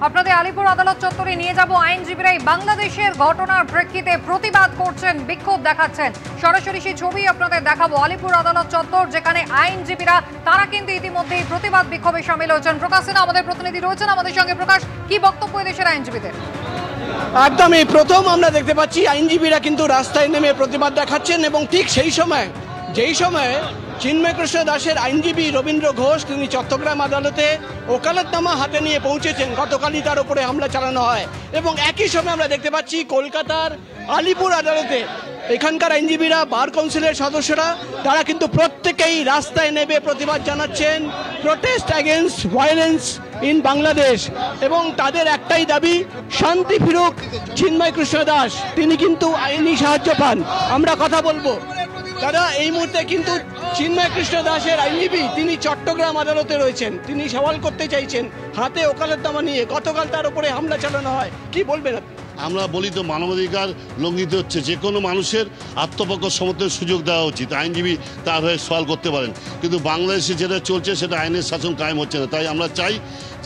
আপনাদের আলিপুর আদালত চত্বরে নিয়ে যাব। আইনজীবীরাই বাংলাদেশের ঘটনার প্রেক্ষিতে প্রতিবাদ করছেন, বিক্ষোভ দেখাচ্ছেন। সরাসরি সেই ছবি আপনাদের দেখাবো। আলিপুর আদালত চত্বর, যেখানে আইনজীবীরা তারা কিন্তু ইতিমধ্যেই প্রতিবাদ বিক্ষোভে সামিল হয়েছেন। প্রকাশ সিনহা আমাদের প্রতিনিধি রয়েছেন আমাদের সঙ্গে। প্রকাশ, কি বক্তব্য দেশের আইনজীবীদের? একদমই প্রথম আমরা দেখতে পাচ্ছি আইনজীবীরা কিন্তু রাস্তায় নেমে প্রতিবাদ দেখাচ্ছেন, এবং ঠিক সেই সময় যেই সময়ে চিন্ময় কৃষ্ণ দাসের আইনজীবী রবীন্দ্র ঘোষ তিনি চট্টগ্রাম আদালতে ওকালতনামা হাতে নিয়ে পৌঁছেছেন। গতকালই তার উপরে হামলা চালানো হয়, এবং একই সময় আমরা দেখতে পাচ্ছি কলকাতার আলিপুর আদালতে এখানকার আইনজীবীরা, বার কাউন্সিলের সদস্যরা, তারা কিন্তু প্রত্যেকেই রাস্তায় নেমে প্রতিবাদ জানাচ্ছেন, protest against violence in Bangladesh. এবং তাদের একটাই দাবি, শান্তি ফিরুক চিন্ময় কৃষ্ণ দাস, তিনি কিন্তু আইনি সাহায্য পান। আমরা কথা বলবো। দাদা, এই মুহূর্তে কিন্তু চিন্ময় কৃষ্ণ দাসের আইনজীবী তিনি চট্টগ্রাম আদালতে রয়েছেন, তিনি সওয়াল করতে চাইছেন হাতে ওকালতনামা নিয়ে। গতকাল তার উপরে হামলা চালানো হয়, কি বলবেন? আমরা বলি তো মানবাধিকার লঙ্ঘিত হচ্ছে, যে কোনো মানুষের আত্মপক্ষ সমর্থনের সুযোগ দেওয়া উচিত, আইনজীবী তার হয়ে সওয়াল করতে পারেন। কিন্তু বাংলাদেশে যেটা চলছে সেটা আইনের শাসন কায়েম হচ্ছে না। তাই আমরা চাই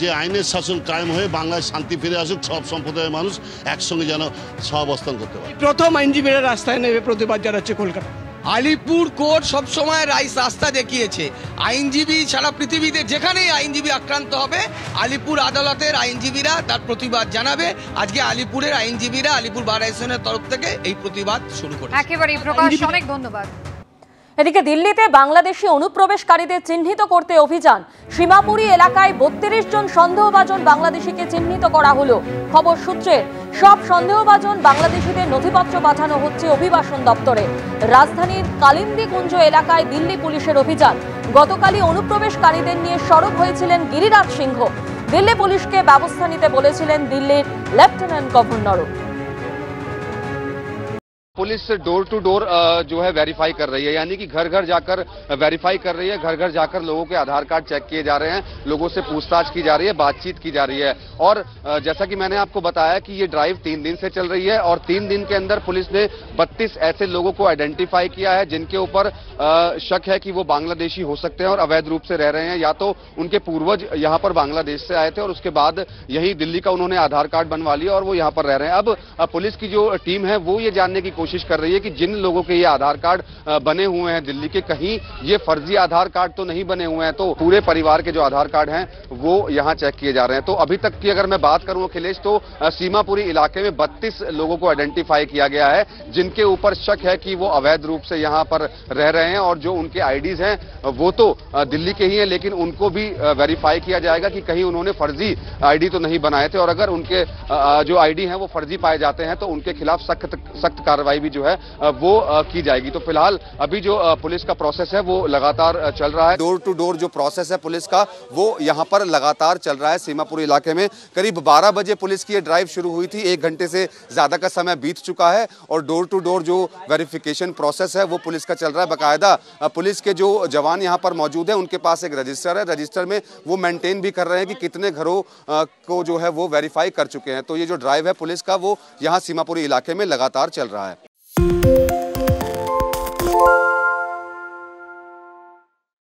যে আইনের শাসন কায়েম হয়ে বাংলায় শান্তি ফিরে আসুক, সব সম্প্রদায়ের মানুষ একসঙ্গে যেন সহাবস্থান করতে পারে। প্রথম আইনজীবীরা রাস্তায় নেমে প্রতিবাদ জানাচ্ছে কলকাতা। আলিপুর কোর্ট সবসময় রাস্তা দেখিয়েছে। আইনজীবী সারা পৃথিবীতে যেখানেই আইনজীবী আক্রান্ত হবে, আলিপুর আদালতের আইনজীবীরা তার প্রতিবাদ জানাবে। আজকে আলিপুরের আইনজীবীরা আলিপুর বার অ্যাসোসিয়েশনের তরফ থেকে এই প্রতিবাদ শুরু করে। একেবারেই প্রকাশ, অনেক ধন্যবাদ। এদিকে দিল্লিতে বাংলাদেশি অনুপ্রবেশকারীদের চিহ্নিত করতে অভিযান। সীমাপুরী এলাকায় 32 জন সন্দেহভাজন বাংলাদেশিকে চিহ্নিত করা হলো। খবর সূত্রে সব সন্দেহভাজন বাংলাদেশিদের নথিপত্র পাঠানো হচ্ছে অভিবাসন দপ্তরে। রাজধানীর কালিন্দী কুঞ্জ এলাকায় দিল্লি পুলিশের অভিযান। গতকালই অনুপ্রবেশকারীদের নিয়ে সরব হয়েছিলেন গিরিরাজ সিংহ। দিল্লি পুলিশকে ব্যবস্থা নিতে বলেছিলেন দিল্লির লেফটেন্যান্ট গভর্নরও। पुलिस डोर टू डोर जो है वेरीफाई कर रही है, यानी कि घर घर जाकर वेरीफाई कर रही है। घर घर जाकर लोगों के आधार कार्ड चेक किए जा रहे हैं, लोगों से पूछताछ की जा रही है, बातचीत की जा रही है। और जैसा कि मैंने आपको बताया कि ये ड्राइव 3 दिन से चल रही है, और 3 दिन के अंदर पुलिस ने 32 ऐसे लोगों को आइडेंटिफाई किया है जिनके ऊपर शक है कि वो बांग्लादेशी हो सकते हैं और अवैध रूप से रह रहे हैं। या तो उनके पूर्वज यहाँ पर बांग्लादेश से आए थे और उसके बाद यही दिल्ली का उन्होंने आधार कार्ड बनवा लिया और वो यहाँ पर रह रहे हैं। अब पुलिस की जो टीम है वो ये जानने की कोशिश कर रही है कि जिन लोगों के ये आधार कार्ड बने हुए हैं दिल्ली के, कहीं ये फर्जी आधार कार्ड तो नहीं बने हुए हैं। तो पूरे परिवार के जो आधार कार्ड हैं वो यहाँ चेक किए जा रहे हैं। तो अभी तक की अगर मैं बात करूं अखिलेश, तो सीमापुरी इलाके में 32 लोगों को आइडेंटिफाई किया गया है जिनके ऊपर शक है कि वो अवैध रूप से यहाँ पर रह रहे हैं। और जो उनके आईडीज हैं वो तो दिल्ली के ही हैं, लेकिन उनको भी वेरीफाई किया जाएगा कि कहीं उन्होंने फर्जी आईडी तो नहीं बनाए थे। और अगर उनके जो आईडी हैं वो फर्जी पाए जाते हैं तो उनके खिलाफ सख्त कार्रवाई भी जो है वो की जाएगी। तो फिलहाल अभी जो पुलिस का प्रोसेस है वो लगातार चल रहा है। डोर टू डोर जो प्रोसेस है पुलिस का वो यहाँ पर लगातार चल रहा है। सीमापुर इलाके में करीब 12 बजे पुलिस की ये ड्राइव शुरू हुई थी। 1 घंटे से ज्यादा का समय बीत चुका है और डोर टू डोर जो वेरिफिकेशन प्रोसेस है वो पुलिस का चल रहा है। बाकायदा पुलिस के जो जवान यहाँ पर मौजूद है उनके पास एक रजिस्टर है, रजिस्टर में वो मेंटेन भी कर रहे हैं कि कितने घरों को जो है वो वेरीफाई कर चुके हैं। तो ये जो ड्राइव है पुलिस का वो यहाँ सीमापुरी इलाके में लगातार चल रहा है।